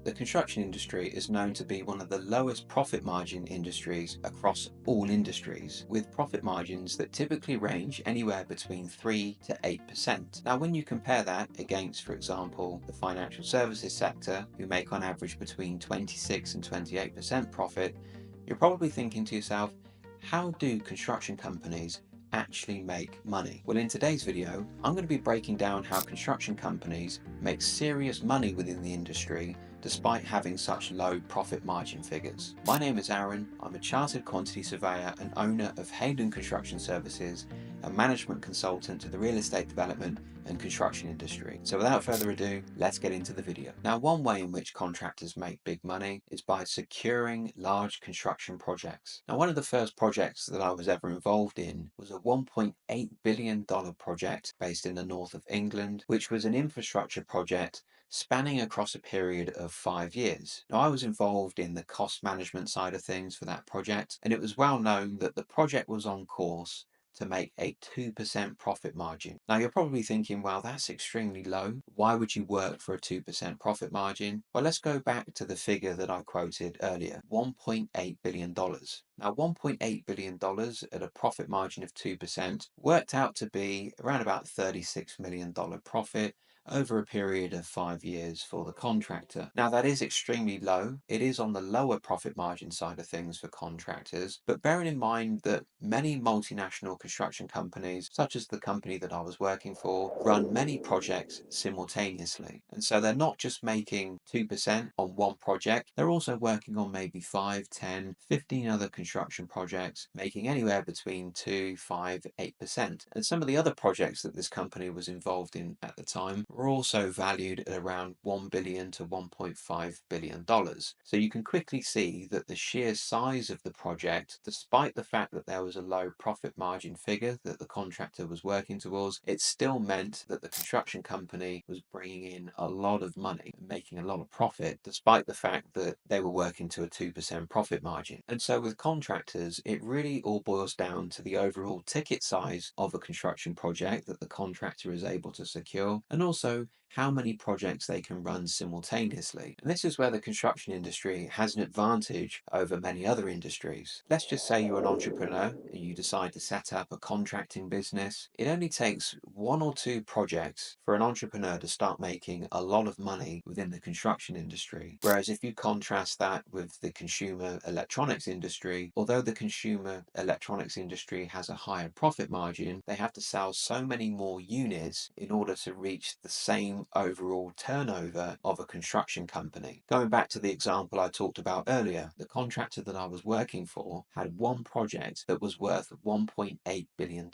The construction industry is known to be one of the lowest profit margin industries across all industries, with profit margins that typically range anywhere between 3 to 8%. Now, when you compare that against, for example, the financial services sector, who make on average between 26 and 28% profit, you're probably thinking to yourself, how do construction companies actually make money? Well, in today's video, I'm going to be breaking down how construction companies make serious money within the industry despite having such low profit margin figures. My name is Aaron, I'm a chartered quantity surveyor and owner of Hayden Construction Services, a management consultant to the real estate development and construction industry. So without further ado, let's get into the video. Now, one way in which contractors make big money is by securing large construction projects. Now, one of the first projects that I was ever involved in was a $1.8 billion project based in the north of England, which was an infrastructure project spanning across a period of 5 years. Now, I was involved in the cost management side of things for that project, and it was well known that the project was on course to make a 2% profit margin. Now, you're probably thinking, well, that's extremely low. Why would you work for a 2% profit margin? Well, let's go back to the figure that I quoted earlier, $1.8 billion. Now, $1.8 billion at a profit margin of 2% worked out to be around about $36 million profit over a period of 5 years for the contractor. Now, that is extremely low. It is on the lower profit margin side of things for contractors, but bearing in mind that many multinational construction companies, such as the company that I was working for, run many projects simultaneously. And so they're not just making 2% on one project, they're also working on maybe 5, 10, 15 other construction projects, making anywhere between 2, 5, 8%. And some of the other projects that this company was involved in at the time were also valued at around $1 billion to $1.5 billion. So you can quickly see that the sheer size of the project, despite the fact that there was a low profit margin figure that the contractor was working towards, it still meant that the construction company was bringing in a lot of money and making a lot of profit, despite the fact that they were working to a 2% profit margin. And so with contractors, it really all boils down to the overall ticket size of a construction project that the contractor is able to secure, and also how many projects they can run simultaneously. And this is where the construction industry has an advantage over many other industries. Let's just say you're an entrepreneur and you decide to set up a contracting business. It only takes one or two projects for an entrepreneur to start making a lot of money within the construction industry. Whereas if you contrast that with the consumer electronics industry, although the consumer electronics industry has a higher profit margin, they have to sell so many more units in order to reach the same overall turnover of a construction company. Going back to the example I talked about earlier, the contractor that I was working for had one project that was worth $1.8 billion.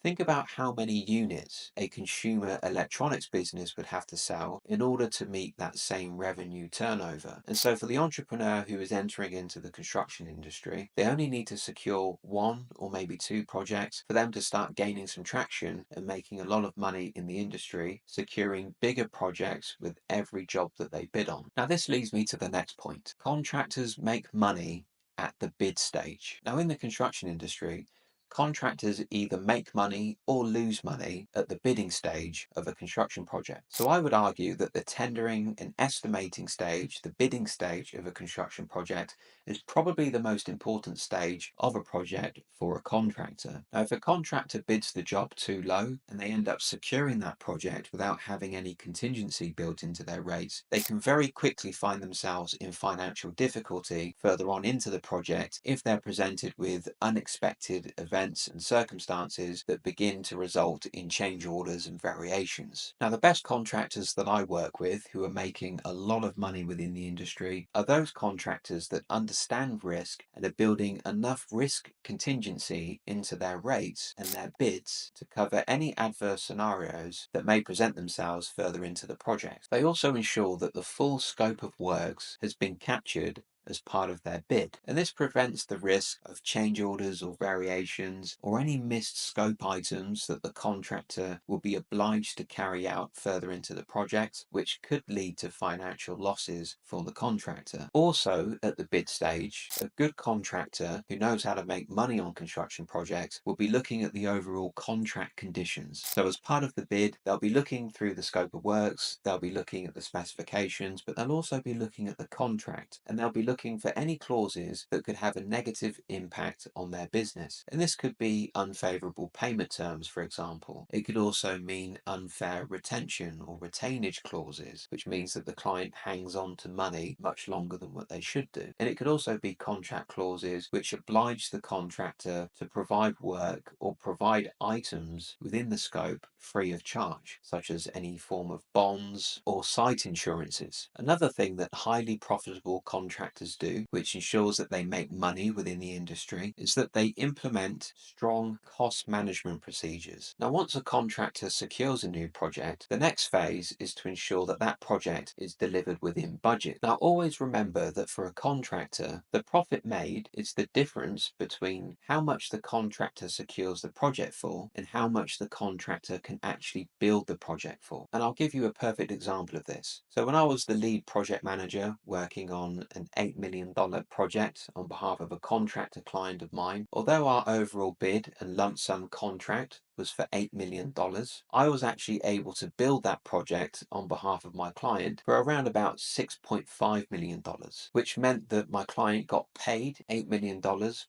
Think about how many units a consumer electronics business would have to sell in order to meet that same revenue turnover. And so for the entrepreneur who is entering into the construction industry, they only need to secure one or maybe two projects for them to start gaining some traction and making a lot of money in the industry, securing bigger projects with every job that they bid on. Now, this leads me to the next point. Contractors make money at the bid stage. Now, in the construction industry, contractors either make money or lose money at the bidding stage of a construction project. So I would argue that the tendering and estimating stage, the bidding stage of a construction project, is probably the most important stage of a project for a contractor. Now, if a contractor bids the job too low and they end up securing that project without having any contingency built into their rates, they can very quickly find themselves in financial difficulty further on into the project if they're presented with unexpected events and circumstances that begin to result in change orders and variations. Now, the best contractors that I work with who are making a lot of money within the industry are those contractors that understand risk and are building enough risk contingency into their rates and their bids to cover any adverse scenarios that may present themselves further into the project. They also ensure that the full scope of works has been captured as part of their bid. And this prevents the risk of change orders or variations or any missed scope items that the contractor will be obliged to carry out further into the project, which could lead to financial losses for the contractor. Also, at the bid stage, a good contractor who knows how to make money on construction projects will be looking at the overall contract conditions. So as part of the bid, they'll be looking through the scope of works, they'll be looking at the specifications, but they'll also be looking at the contract, and they'll be looking for any clauses that could have a negative impact on their business. And this could be unfavorable payment terms, for example. It could also mean unfair retention or retainage clauses, which means that the client hangs on to money much longer than what they should do. And it could also be contract clauses which oblige the contractor to provide work or provide items within the scope free of charge, such as any form of bonds or site insurances. Another thing that highly profitable contractors do, which ensures that they make money within the industry, is that they implement strong cost management procedures. Now, once a contractor secures a new project, the next phase is to ensure that that project is delivered within budget. Now, always remember that for a contractor, the profit made is the difference between how much the contractor secures the project for and how much the contractor can actually build the project for. And I'll give you a perfect example of this. So when I was the lead project manager working on an $8 million project on behalf of a contractor client of mine, although our overall bid and lump sum contract was for $8 million, I was actually able to build that project on behalf of my client for around about $6.5 million, which meant that my client got paid $8 million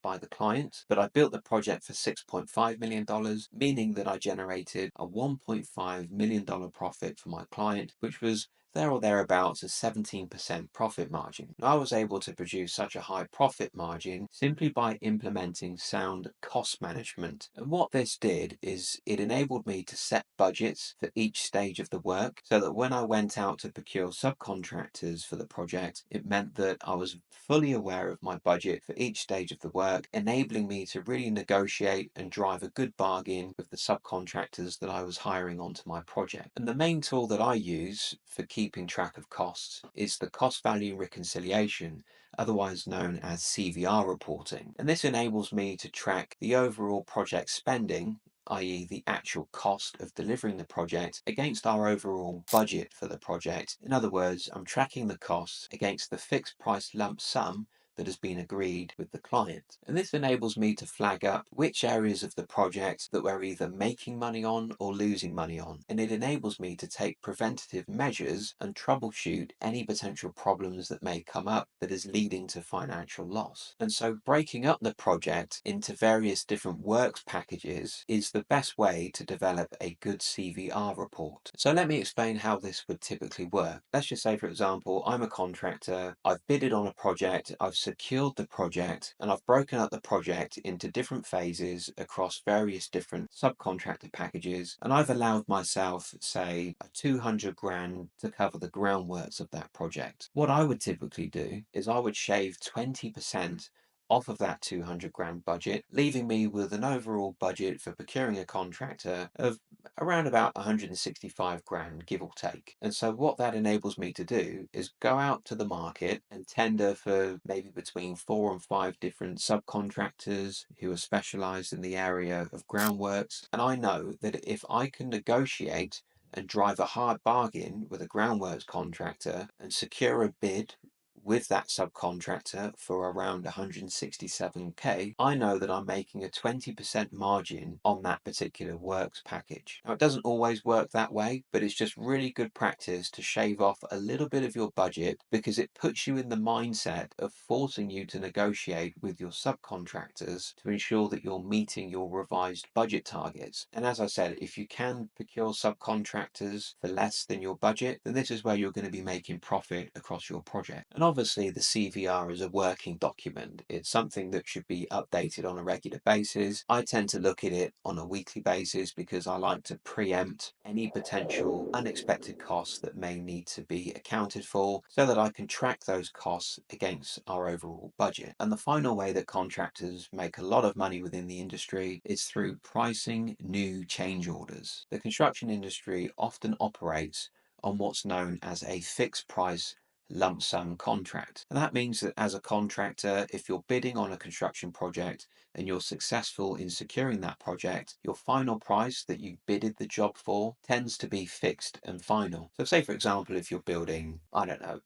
by the client, but I built the project for $6.5 million, meaning that I generated a $1.5 million profit for my client, which was there or thereabouts a 17% profit margin. I was able to produce such a high profit margin simply by implementing sound cost management. And what this did is it enabled me to set budgets for each stage of the work, so that when I went out to procure subcontractors for the project, it meant that I was fully aware of my budget for each stage of the work, enabling me to really negotiate and drive a good bargain with the subcontractors that I was hiring onto my project. And the main tool that I use for keeping track of costs is the cost value reconciliation, otherwise known as CVR reporting. And this enables me to track the overall project spending, i.e. the actual cost of delivering the project, against our overall budget for the project. In other words, I'm tracking the costs against the fixed price lump sum that has been agreed with the client. And this enables me to flag up which areas of the project that we're either making money on or losing money on. And it enables me to take preventative measures and troubleshoot any potential problems that may come up that is leading to financial loss. And so breaking up the project into various different works packages is the best way to develop a good CVR report. So let me explain how this would typically work. Let's just say, for example, I'm a contractor, I've bidded on a project, I've secured the project, and I've broken up the project into different phases across various different subcontractor packages, and I've allowed myself, say, a 200 grand to cover the groundworks of that project. What I would typically do is I would shave 20% off of that 200 grand budget, leaving me with an overall budget for procuring a contractor of around about 165 grand, give or take. And so what that enables me to do is go out to the market and tender for maybe between 4 and 5 different subcontractors who are specialized in the area of groundworks. And I know that if I can negotiate and drive a hard bargain with a groundworks contractor and secure a bid with that subcontractor for around 167k, I know that I'm making a 20% margin on that particular works package. Now, it doesn't always work that way, but it's just really good practice to shave off a little bit of your budget, because it puts you in the mindset of forcing you to negotiate with your subcontractors to ensure that you're meeting your revised budget targets. And as I said, if you can procure subcontractors for less than your budget, then this is where you're going to be making profit across your project. And obviously, the CVR is a working document. It's something that should be updated on a regular basis. I tend to look at it on a weekly basis because I like to preempt any potential unexpected costs that may need to be accounted for, so that I can track those costs against our overall budget. And the final way that contractors make a lot of money within the industry is through pricing new change orders. The construction industry often operates on what's known as a fixed price lump sum contract. And that means that as a contractor, if you're bidding on a construction project and you're successful in securing that project, your final price that you bidded the job for tends to be fixed and final. So say, for example, if you're building, I don't know,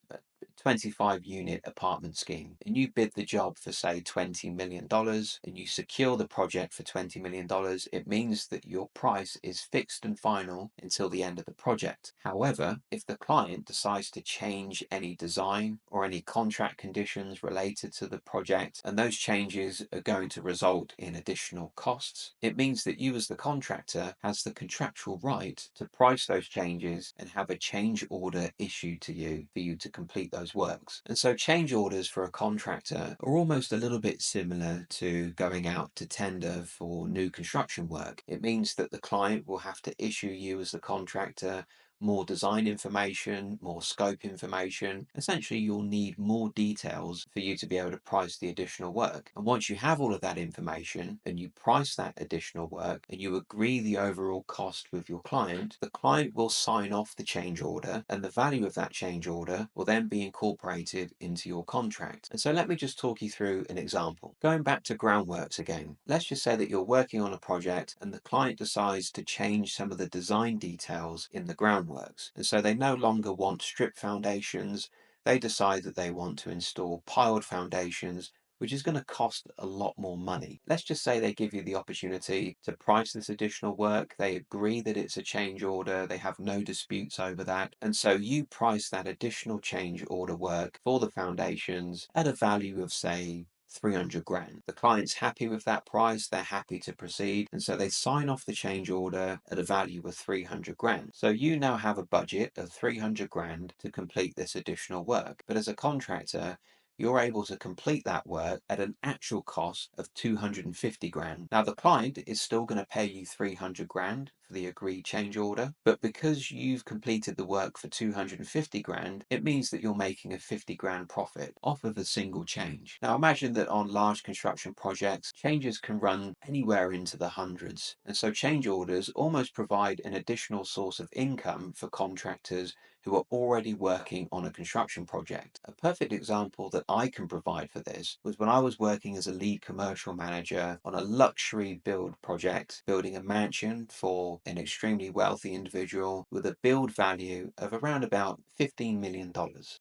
25-unit apartment scheme and you bid the job for say $20 million and you secure the project for $20 million, it means that your price is fixed and final until the end of the project. However, if the client decides to change any design or any contract conditions related to the project, and those changes are going to result in additional costs, it means that you as the contractor has the contractual right to price those changes and have a change order issued to you for you to complete those works. And so change orders for a contractor are almost a little bit similar to going out to tender for new construction work. It means that the client will have to issue you as the contractor more design information, more scope information. Essentially, you'll need more details for you to be able to price the additional work. And once you have all of that information and you price that additional work and you agree the overall cost with your client, the client will sign off the change order, and the value of that change order will then be incorporated into your contract. And so let me just talk you through an example. Going back to groundworks again, let's just say that you're working on a project and the client decides to change some of the design details in the groundwork. And so they no longer want strip foundations. They decide that they want to install piled foundations, which is going to cost a lot more money. Let's just say they give you the opportunity to price this additional work. They agree that it's a change order. They have no disputes over that. And so you price that additional change order work for the foundations at a value of, say, 300 grand. The client's happy with that price, they're happy to proceed, and so they sign off the change order at a value of 300 grand. So you now have a budget of 300 grand to complete this additional work. But as a contractor, you're able to complete that work at an actual cost of 250 grand. Now, the client is still going to pay you 300 grand for the agreed change order, but because you've completed the work for 250 grand, it means that you're making a 50 grand profit off of a single change. Now, imagine that on large construction projects, changes can run anywhere into the hundreds. And so change orders almost provide an additional source of income for contractors who are already working on a construction project. A perfect example that I can provide for this was when I was working as a lead commercial manager on a luxury build project, building a mansion for an extremely wealthy individual with a build value of around about $15 million.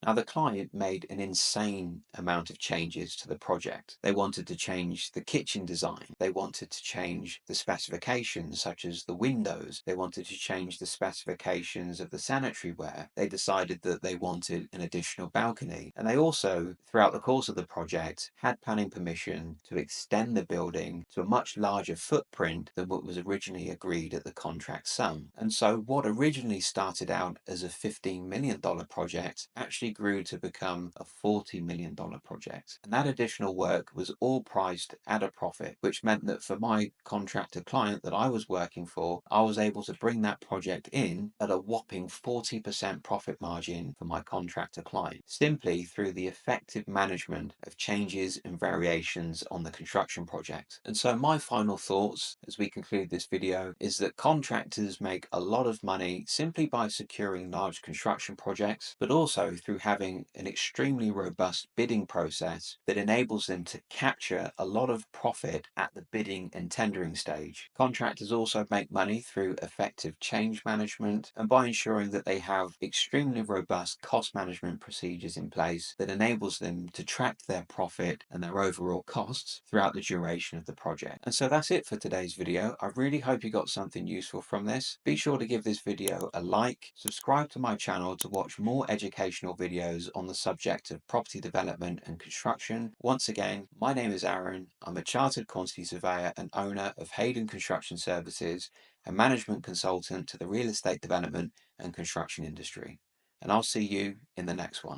Now, the client made an insane amount of changes to the project. They wanted to change the kitchen design. They wanted to change the specifications, such as the windows. They wanted to change the specifications of the sanitary ware. They decided that they wanted an additional balcony. And they also, throughout the course of the project, had planning permission to extend the building to a much larger footprint than what was originally agreed at the contract sum. And so what originally started out as a $15 million project actually grew to become a $40 million project. And that additional work was all priced at a profit, which meant that for my contractor client that I was working for, I was able to bring that project in at a whopping 40% profit margin for my contractor client, simply through the effective management of changes and variations on the construction project. And so my final thoughts as we conclude this video is that contractors make a lot of money simply by securing large construction projects, but also through having an extremely robust bidding process that enables them to capture a lot of profit at the bidding and tendering stage. Contractors also make money through effective change management and by ensuring that they have extremely robust cost management procedures in place that enables them to track their profit and their overall costs throughout the duration of the project. And so that's it for today's video. I really hope you got something useful from this. Be sure to give this video a like, subscribe to my channel to watch more educational videos on the subject of property development and construction. Once again, my name is Aaron. I'm a chartered quantity surveyor and owner of Hayden Construction Services, a management consultant to the real estate development and construction industry. And I'll see you in the next one.